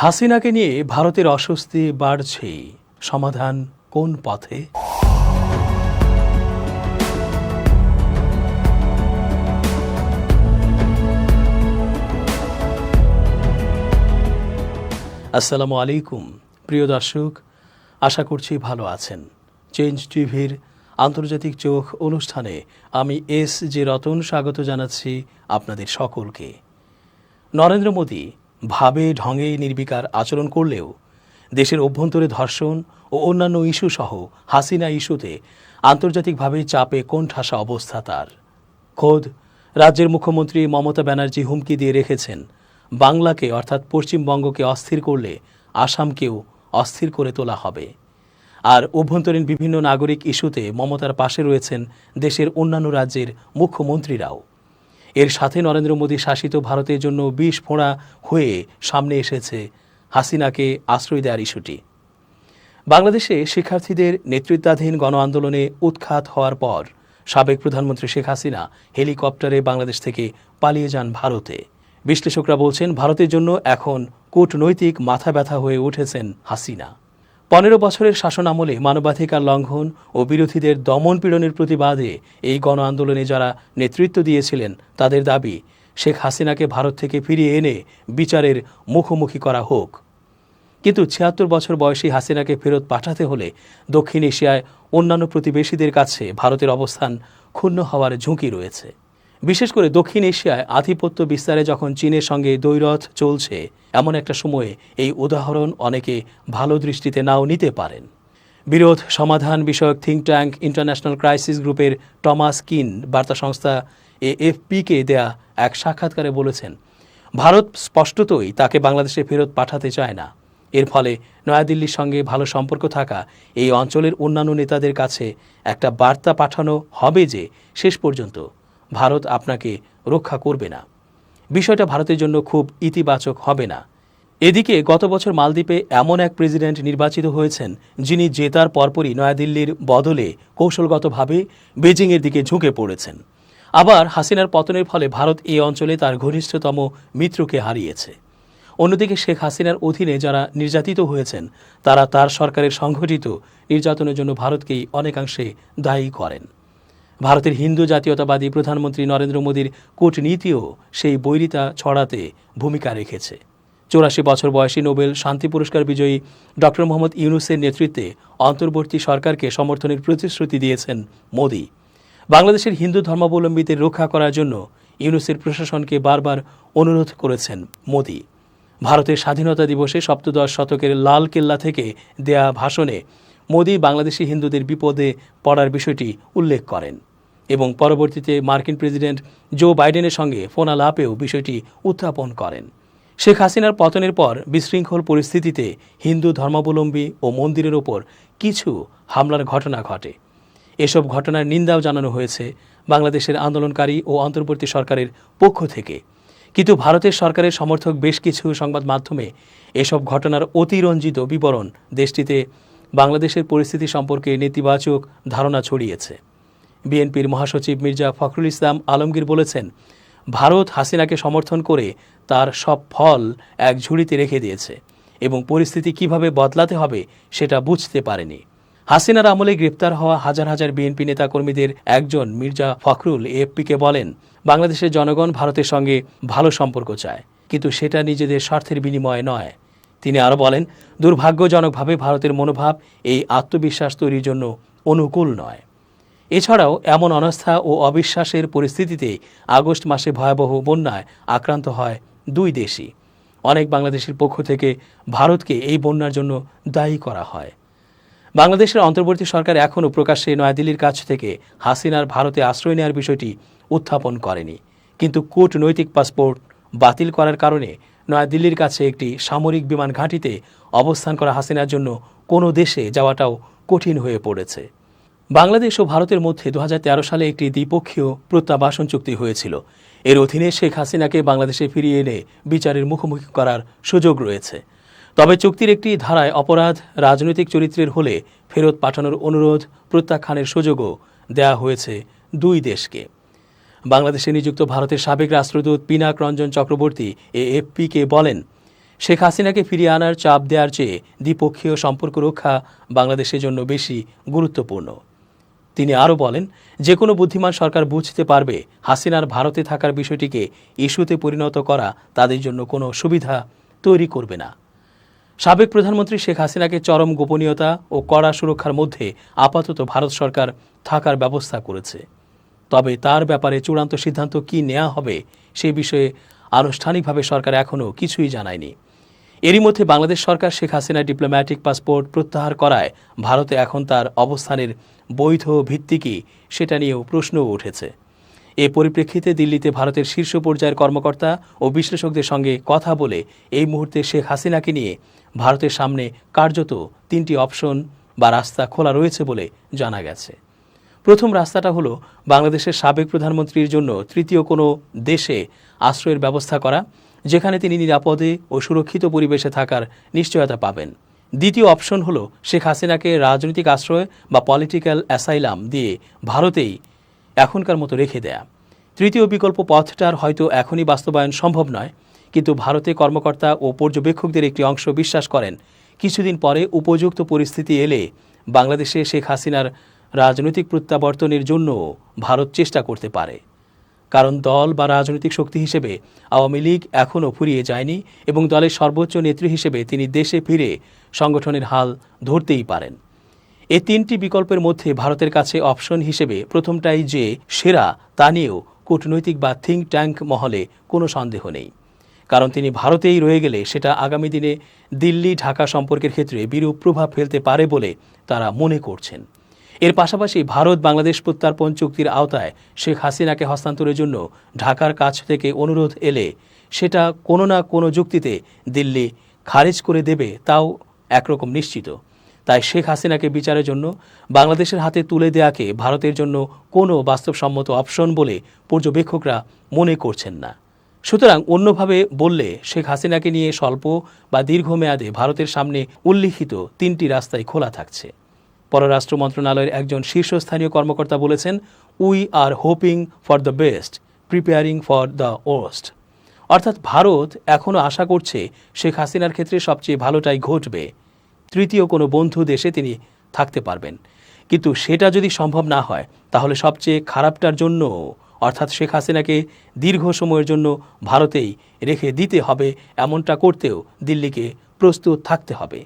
হাসিনাকে নিয়ে ভারতের অস্বস্তি বাড়ছে, সমাধান কোন পথে? আসসালামু আলাইকুম প্রিয় দর্শক, আশা করছি ভালো আছেন। চেঞ্জ টিভির আন্তর্জাতিক চোখ অনুষ্ঠানে আমি এস.জে. রতন স্বাগত জানাচ্ছি আপনাদের সকলকে। নরেন্দ্র মোদী ভাবে ঢঙে নির্বিকার আচরণ করলেও দেশের অভ্যন্তরে ধর্ষণ ও অন্যান্য ইস্যু সহ হাসিনা ইস্যুতে আন্তর্জাতিকভাবে চাপে কোণঠাসা অবস্থা তার। খোদ রাজ্যের মুখ্যমন্ত্রী মমতা ব্যানার্জি হুমকি দিয়ে রেখেছেন, বাংলাকে অর্থাৎ পশ্চিমবঙ্গকে অস্থির করলে আসামকেও অস্থির করে তোলা হবে। আর অভ্যন্তরীণ বিভিন্ন নাগরিক ইস্যুতে মমতার পাশে রয়েছেন দেশের অন্যান্য রাজ্যের মুখ্যমন্ত্রীরাও। এর সাথে নরেন্দ্র মোদী শাসিত ভারতের জন্য বিষ ফোঁড়া হয়ে সামনে এসেছে হাসিনাকে আশ্রয় দেওয়ার ইস্যুটি। বাংলাদেশে শিক্ষার্থীদের নেতৃত্বাধীন গণ আন্দোলনে উৎখাত হওয়ার পর সাবেক প্রধানমন্ত্রী শেখ হাসিনা হেলিকপ্টারে বাংলাদেশ থেকে পালিয়ে যান ভারতে। বিশ্লেষকরা বলছেন, ভারতের জন্য এখন কূটনৈতিক মাথা ব্যথা হয়ে উঠেছেন হাসিনা। 15 বছরের শাসন আমলে মানবাধিকার লঙ্ঘন ও বিরোধীদের দমন পীড়নের প্রতিবাদে এই গণ আন্দোলনে যারা নেতৃত্ব দিয়েছিলেন তাদের দাবি, শেখ হাসিনাকে ভারত থেকে ফিরিয়ে এনে বিচারের মুখোমুখি করা হোক। কিন্তু 76 বছর বয়সী হাসিনাকে ফেরত পাঠাতে হলে দক্ষিণ এশিয়ায় অন্যান্য প্রতিবেশীদের কাছে ভারতের অবস্থান ক্ষুণ্ণ হওয়ার ঝুঁকি রয়েছে। বিশেষ করে দক্ষিণ এশিয়ায় আধিপত্য বিস্তারে যখন চীনের সঙ্গে দ্বৈরথ চলছে, এমন একটা সময়ে এই উদাহরণ অনেকে ভালো দৃষ্টিতে নাও নিতে পারেন। বিরোধ সমাধান বিষয়ক থিঙ্ক ট্যাঙ্ক ইন্টারন্যাশনাল ক্রাইসিস গ্রুপের টমাস কিন বার্তা সংস্থা এএফপিকে দেয়া এক সাক্ষাৎকারে বলেছেন, ভারত স্পষ্টতই তাকে বাংলাদেশে ফেরত পাঠাতে চায় না। এর ফলে নয়াদিল্লির সঙ্গে ভালো সম্পর্ক থাকা এই অঞ্চলের অন্যান্য নেতাদের কাছে একটা বার্তা পাঠানো হবে যে শেষ পর্যন্ত ভারত আপনাকে রক্ষা করবে না। বিষয়টা ভারতের জন্য খুব ইতিবাচক হবে না। এদিকে গত বছর মালদ্বীপে এমন এক প্রেসিডেন্ট নির্বাচিত হয়েছেন যিনি জেতার পরপরই নয়াদিল্লির বদলে কৌশলগতভাবে বেজিংয়ের দিকে ঝুঁকে পড়েছেন। আবার হাসিনার পতনের ফলে ভারত এই অঞ্চলে তার ঘনিষ্ঠতম মিত্রকে হারিয়েছে। অন্যদিকে শেখ হাসিনার অধীনে যারা নির্যাতিত হয়েছেন তারা তার সরকারের সংঘটিত নির্যাতনের জন্য ভারতকেই অনেকাংশে দায়ী করেন। ভারতের হিন্দু জাতীয়তাবাদী প্রধানমন্ত্রী নরেন্দ্র মোদীর কূটনীতিও সেই বৈরিতা ছড়াতে ভূমিকা রেখেছে। 84 বছর বয়সী নোবেল শান্তি পুরস্কার বিজয়ী ডক্টর মোহাম্মদ ইউনূসের নেতৃত্বে অন্তর্বর্তী সরকারকে সমর্থনের প্রতিশ্রুতি দিয়েছেন মোদী। বাংলাদেশের হিন্দু ধর্মাবলম্বীদের রক্ষা করার জন্য ইউনূসের প্রশাসনকে বারবার অনুরোধ করেছেন মোদী। ভারতের স্বাধীনতা দিবসে সপ্তদশ শতকের লাল কেল্লা থেকে দেয়া ভাষণে মোদী বাংলাদেশি হিন্দুদের বিপদে পড়ার বিষয়টি উল্লেখ করেন এবং পরবর্তীতে মার্কিন প্রেসিডেন্ট জো বাইডেনের সঙ্গে ফোনালাপেও বিষয়টি উত্থাপন করেন। শেখ হাসিনার পতনের পর বিশৃঙ্খল পরিস্থিতিতে হিন্দু ধর্মাবলম্বী ও মন্দিরের ওপর কিছু হামলার ঘটনা ঘটে। এসব ঘটনার নিন্দাও জানানো হয়েছে বাংলাদেশের আন্দোলনকারী ও অন্তর্বর্তী সরকারের পক্ষ থেকে। কিন্তু ভারতের সরকারের সমর্থক বেশ কিছু সংবাদ মাধ্যমে এসব ঘটনার অতিরঞ্জিত বিবরণ দেশটিতে বাংলাদেশের পরিস্থিতি সম্পর্কে নেতিবাচক ধারণা ছড়িয়েছে। বিএনপির মহাসচিব মির্জা ফখরুল ইসলাম আলমগীর বলেছেন, ভারত হাসিনাকে সমর্থন করে তার সব ফল এক ঝুড়িতে রেখে দিয়েছে এবং পরিস্থিতি কিভাবে বদলাতে হবে সেটা বুঝতে পারেনি। হাসিনার আমলে গ্রেপ্তার হওয়া হাজার হাজার বিএনপি নেতাকর্মীদের একজন মির্জা ফখরুল এএফপিকে বলেন, বাংলাদেশের জনগণ ভারতের সঙ্গে ভালো সম্পর্ক চায়, কিন্তু সেটা নিজেদের স্বার্থের বিনিময়ে নয়। তিনি আরও বলেন, দুর্ভাগ্যজনকভাবে ভারতের মনোভাব এই আত্মবিশ্বাস তৈরির জন্য অনুকূল নয়। এছাড়াও এমন অনাস্থা ও অবিশ্বাসের পরিস্থিতিতে আগস্ট মাসে ভয়াবহ বন্যায় আক্রান্ত হয় দুই দেশই। অনেক বাংলাদেশের পক্ষ থেকে ভারতকে এই বন্যার জন্য দায়ী করা হয়। বাংলাদেশের অন্তর্বর্তী সরকার এখনও প্রকাশ্যে নয়াদিল্লির কাছ থেকে হাসিনার ভারতে আশ্রয় নেওয়ার বিষয়টি উত্থাপন করেনি, কিন্তু কূটনৈতিক পাসপোর্ট বাতিল করার কারণে নয়াদিল্লির কাছে একটি সামরিক বিমান ঘাঁটিতে অবস্থান করা হাসিনার জন্য কোনো দেশে যাওয়াটাও কঠিন হয়ে পড়েছে। বাংলাদেশ ও ভারতের মধ্যে 2013 সালে একটি দ্বিপক্ষীয় প্রত্যাবাসন চুক্তি হয়েছিল। এর অধীনে শেখ হাসিনাকে বাংলাদেশে ফিরিয়ে এনে বিচারের মুখোমুখি করার সুযোগ রয়েছে। তবে চুক্তির একটি ধারায় অপরাধ রাজনৈতিক চরিত্রের হলে ফেরত পাঠানোর অনুরোধ প্রত্যাখ্যানের সুযোগও দেয়া হয়েছে দুই দেশকে। বাংলাদেশে নিযুক্ত ভারতের সাবেক রাষ্ট্রদূত পিনাক রঞ্জন চক্রবর্তী এএফপিকে বলেন, শেখ হাসিনাকে ফিরিয়ে আনার চাপ দেওয়ার চেয়ে দ্বিপক্ষীয় সম্পর্ক রক্ষা বাংলাদেশের জন্য বেশি গুরুত্বপূর্ণ। তিনি আরও বলেন, যে কোনো বুদ্ধিমান সরকার বুঝতে পারবে হাসিনার ভারতে থাকার বিষয়টিকে ইস্যুতে পরিণত করা তাদের জন্য কোনো সুবিধা তৈরি করবে না। সাবেক প্রধানমন্ত্রী শেখ হাসিনাকে চরম গোপনীয়তা ও কড়া সুরক্ষার মধ্যে আপাতত ভারত সরকার থাকার ব্যবস্থা করেছে। তবে তার ব্যাপারে চূড়ান্ত সিদ্ধান্ত কী নেওয়া হবে সেই বিষয়ে আনুষ্ঠানিকভাবে সরকার এখনও কিছুই জানায়নি। এরই মধ্যে বাংলাদেশ সরকার শেখ হাসিনার ডিপ্লোম্যাটিক পাসপোর্ট প্রত্যাহার করায় ভারতে এখন তার অবস্থানের বৈধ ভিত্তি কী সেটা নিয়েও প্রশ্নও উঠেছে। এ পরিপ্রেক্ষিতে দিল্লিতে ভারতের শীর্ষ পর্যায়ের কর্মকর্তা ও বিশ্লেষকদের সঙ্গে কথা বলে এই মুহূর্তে শেখ হাসিনাকে নিয়ে ভারতের সামনে কার্যত 3টি অপশন বা রাস্তা খোলা রয়েছে বলে জানা গেছে। প্রথম রাস্তাটা হলো বাংলাদেশের সাবেক প্রধানমন্ত্রীর জন্য তৃতীয় কোনো দেশে আশ্রয়ের ব্যবস্থা করা, যেখানে তিনি নিরাপদে ও সুরক্ষিত পরিবেশে থাকার নিশ্চয়তা পাবেন। দ্বিতীয় অপশন হলো শেখ হাসিনাকে রাজনৈতিক আশ্রয় বা পলিটিক্যাল অ্যাসাইলাম দিয়ে ভারতেই এখনকার মতো রেখে দেয়া। তৃতীয় বিকল্প পথটার হয়তো এখনই বাস্তবায়ন সম্ভব নয়, কিন্তু ভারতে কর্মকর্তা ও পর্যবেক্ষকদের একটি অংশ বিশ্বাস করেন কিছুদিন পরে উপযুক্ত পরিস্থিতি এলে বাংলাদেশে শেখ হাসিনার রাজনৈতিক প্রত্যাবর্তনের জন্য ভারত চেষ্টা করতে পারে। কারণ দল বা রাজনৈতিক শক্তি হিসেবে আওয়ামী লীগ এখনও ফুরিয়ে যায়নি এবং দলের সর্বোচ্চ নেত্রী হিসেবে তিনি দেশে ফিরে সংগঠনের হাল ধরতেই পারেন। এই 3টি বিকল্পের মধ্যে ভারতের কাছে অপশন হিসেবে প্রথমটাই যে সেরা তা নিয়েও কূটনৈতিক বা থিঙ্ক ট্যাঙ্ক মহলে কোনো সন্দেহ নেই। কারণ তিনি ভারতেই রয়ে গেলে সেটা আগামী দিনে দিল্লি ঢাকা সম্পর্কের ক্ষেত্রে বিরূপ প্রভাব ফেলতে পারে বলে তারা মনে করছেন। এর পাশাপাশি ভারত বাংলাদেশ প্রত্যর্পণ চুক্তির আওতায় শেখ হাসিনাকে হস্তান্তরের জন্য ঢাকার কাছ থেকে অনুরোধ এলে সেটা কোনো না কোনো যুক্তিতে দিল্লি খারিজ করে দেবে, তাও একরকম নিশ্চিত। তাই শেখ হাসিনাকে বিচারের জন্য বাংলাদেশের হাতে তুলে দেয়াকে ভারতের জন্য কোনো বাস্তবসম্মত অপশন বলে পর্যবেক্ষকরা মনে করছেন না। সুতরাং অন্যভাবে বললে শেখ হাসিনাকে নিয়ে স্বল্প বা দীর্ঘমেয়াদে ভারতের সামনে উল্লিখিত 3টি রাস্তাই খোলা থাকছে। পররাষ্ট্র মন্ত্রণালয়ের একজন শীর্ষস্থানীয় কর্মকর্তা বলেছেন, we are hoping for the best, preparing for the worst. অর্থাৎ ভারত এখনও আশা করছে শেখ হাসিনার ক্ষেত্রে সবচেয়ে ভালোটাই ঘটবে, তৃতীয় কোনো বন্ধু দেশে তিনি থাকতে পারবেন। কিন্তু সেটা যদি সম্ভব না হয় তাহলে সবচেয়ে খারাপটার জন্য, অর্থাৎ শেখ হাসিনাকে দীর্ঘ সময়ের জন্য ভারতেই রেখে দিতে হবে, এমনটা করতেও দিল্লিকে প্রস্তুত থাকতে হবে।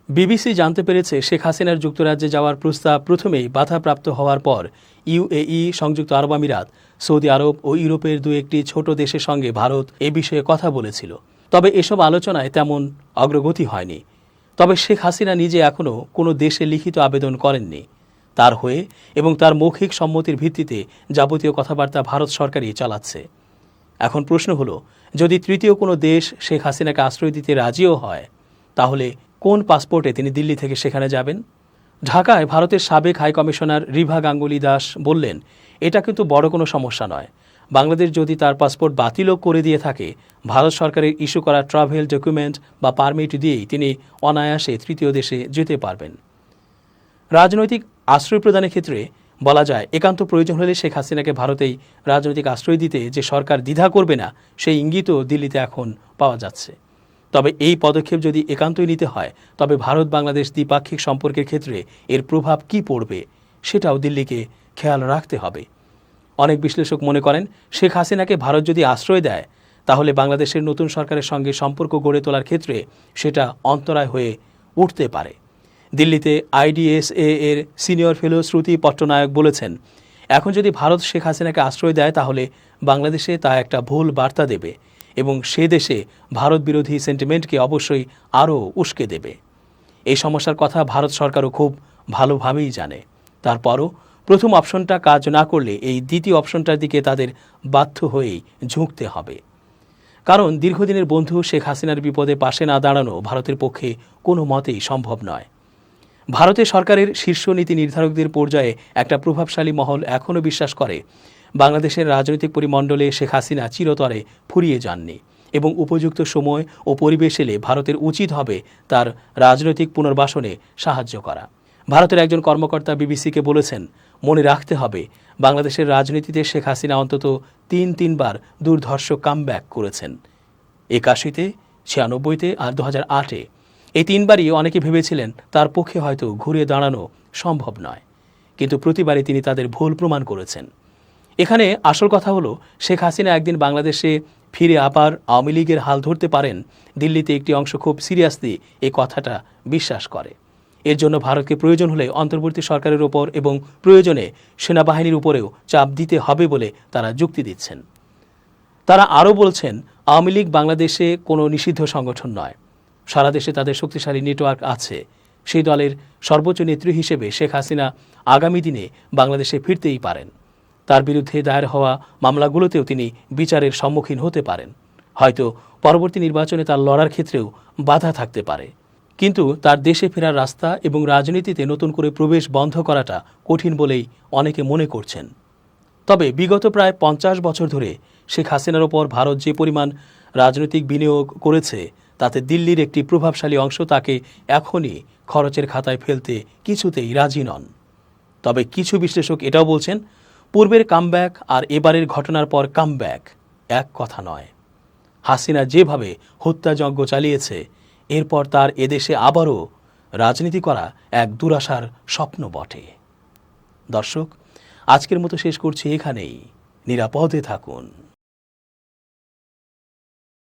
বিবিসি জানতে পেরেছে শেখ হাসিনার যুক্তরাজ্যে যাওয়ার প্রস্তাব প্রথমেই বাধাপ্রাপ্ত হওয়ার পর ইউএই, সংযুক্ত আরব আমিরাত, সৌদি আরব ও ইউরোপের 2-1টি ছোট দেশের সঙ্গে ভারত এ বিষয়ে কথা বলেছিল। তবে এসব আলোচনায় তেমন অগ্রগতি হয়নি। তবে শেখ হাসিনা নিজে এখনও কোনো দেশে লিখিত আবেদন করেননি। তার হয়ে এবং তার মৌখিক সম্মতির ভিত্তিতে যাবতীয় কথাবার্তা ভারত সরকারই চালাচ্ছে। এখন প্রশ্ন হলো, যদি তৃতীয় কোনো দেশ শেখ হাসিনাকে আশ্রয় দিতে রাজিও হয়, তাহলে কোন পাসপোর্টে তিনি দিল্লি থেকে সেখানে যাবেন? ঢাকায় ভারতের সাবেক হাইকমিশনার রিভা গাঙ্গুলি দাস বললেন, এটা কিন্তু বড় কোনো সমস্যা নয়। বাংলাদেশ যদি তার পাসপোর্ট বাতিলও করে দিয়ে থাকে, ভারত সরকারের ইস্যু করা ট্রাভেল ডকুমেন্ট বা পারমিট দিয়েই তিনি অনায়াসে তৃতীয় দেশে যেতে পারবেন। রাজনৈতিক আশ্রয় প্রদানের ক্ষেত্রে বলা যায়, একান্ত প্রয়োজন হলে শেখ হাসিনাকে ভারতেই রাজনৈতিক আশ্রয় দিতে যে সরকার দ্বিধা করবে না, সেই ইঙ্গিতও দিল্লিতে এখন পাওয়া যাচ্ছে। তবে এই পদক্ষেপ যদি একান্তই নিতে হয়, তবে ভারত বাংলাদেশ দ্বিপাক্ষিক সম্পর্কের ক্ষেত্রে এর প্রভাব কী পড়বে সেটাও দিল্লিকে খেয়াল রাখতে হবে। অনেক বিশ্লেষক মনে করেন, শেখ হাসিনাকে ভারত যদি আশ্রয় দেয়, তাহলে বাংলাদেশের নতুন সরকারের সঙ্গে সম্পর্ক গড়ে তোলার ক্ষেত্রে সেটা অন্তরায় হয়ে উঠতে পারে। দিল্লিতে আইডিএসএ এর সিনিয়র ফেলো শ্রুতি পট্টনায়ক বলেছেন, এখন যদি ভারত শেখ হাসিনাকে আশ্রয় দেয় তাহলে বাংলাদেশে তা একটা ভুল বার্তা দেবে এবং সে দেশে ভারত বিরোধী সেন্টিমেন্টকে অবশ্যই আরও উস্কে দেবে। এই সমস্যার কথা ভারত সরকারও খুব ভালোভাবেই জানে। তারপরও প্রথম অপশনটা কাজ না করলে এই দ্বিতীয় অপশনটার দিকে তাদের বাধ্য হয়েই ঝুঁকতে হবে। কারণ দীর্ঘদিনের বন্ধু শেখ হাসিনার বিপদে পাশে না দাঁড়ানো ভারতের পক্ষে কোনো মতেই সম্ভব নয়। ভারতের সরকারের শীর্ষ নীতি নির্ধারকদের পর্যায়ে একটা প্রভাবশালী মহল এখনও বিশ্বাস করে, বাংলাদেশের রাজনৈতিক পরিমণ্ডলে শেখ হাসিনা চিরতরে ফুরিয়ে যাননি এবং উপযুক্ত সময় ও পরিবেশ এলে ভারতের উচিত হবে তার রাজনৈতিক পুনর্বাসনে সাহায্য করা। ভারতের একজন কর্মকর্তা বিবিসিকে বলেছেন, মনে রাখতে হবে, বাংলাদেশের রাজনীতিতে শেখ হাসিনা অন্তত 3 বার দুর্ধর্ষ কামব্যাক করেছেন। 81-তে, 96-তে আর 2008-এ। এই তিনবারই অনেকে ভেবেছিলেন তার পক্ষে হয়তো ঘুরে দাঁড়ানো সম্ভব নয়, কিন্তু প্রতিবারই তিনি তাদের ভুল প্রমাণ করেছেন। এখানে আসল কথা হলো, শেখ হাসিনা একদিন বাংলাদেশে ফিরে আবার আওয়ামী লীগের হাল ধরতে পারেন, দিল্লিতে একটি অংশ খুব সিরিয়াসলি এই কথাটা বিশ্বাস করে। এর জন্য ভারতকে প্রয়োজন হলে অন্তর্বর্তী সরকারের ওপর এবং প্রয়োজনে সেনাবাহিনীর উপরেও চাপ দিতে হবে বলে তারা যুক্তি দিচ্ছেন। তারা আরও বলছেন, আওয়ামী লীগ বাংলাদেশে কোনো নিষিদ্ধ সংগঠন নয়, সারা দেশে তাদের শক্তিশালী নেটওয়ার্ক আছে। সেই দলের সর্বোচ্চ নেত্রী হিসেবে শেখ হাসিনা আগামী দিনে বাংলাদেশে ফিরতেই পারেন। তার বিরুদ্ধে দায়ের হওয়া মামলাগুলোতেও তিনি বিচারের সম্মুখীন হতে পারেন। হয়তো পরবর্তী নির্বাচনে তার লড়ার ক্ষেত্রেও বাধা থাকতে পারে, কিন্তু তার দেশে ফেরার রাস্তা এবং রাজনীতিতে নতুন করে প্রবেশ বন্ধ করাটা কঠিন বলেই অনেকে মনে করছেন। তবে বিগত প্রায় 50 বছর ধরে শেখ হাসিনার ওপর ভারত যে পরিমাণ রাজনৈতিক বিনিয়োগ করেছে, তাতে দিল্লির একটি প্রভাবশালী অংশ তাকে এখনই খরচের খাতায় ফেলতে কিছুতেই রাজি নন। তবে কিছু বিশ্লেষক এটাও বলছেন, পূর্বের কামব্যাক আর এবারের ঘটনার পর কামব্যাক এক কথা নয়। হাসিনা যেভাবে হত্যাযজ্ঞ চালিয়েছে, এরপর তার এদেশে আবারও রাজনীতি করা এক দুরাশার স্বপ্ন বটে। দর্শক, আজকের মতো শেষ করছি এখানেই। নিরাপদে থাকুন।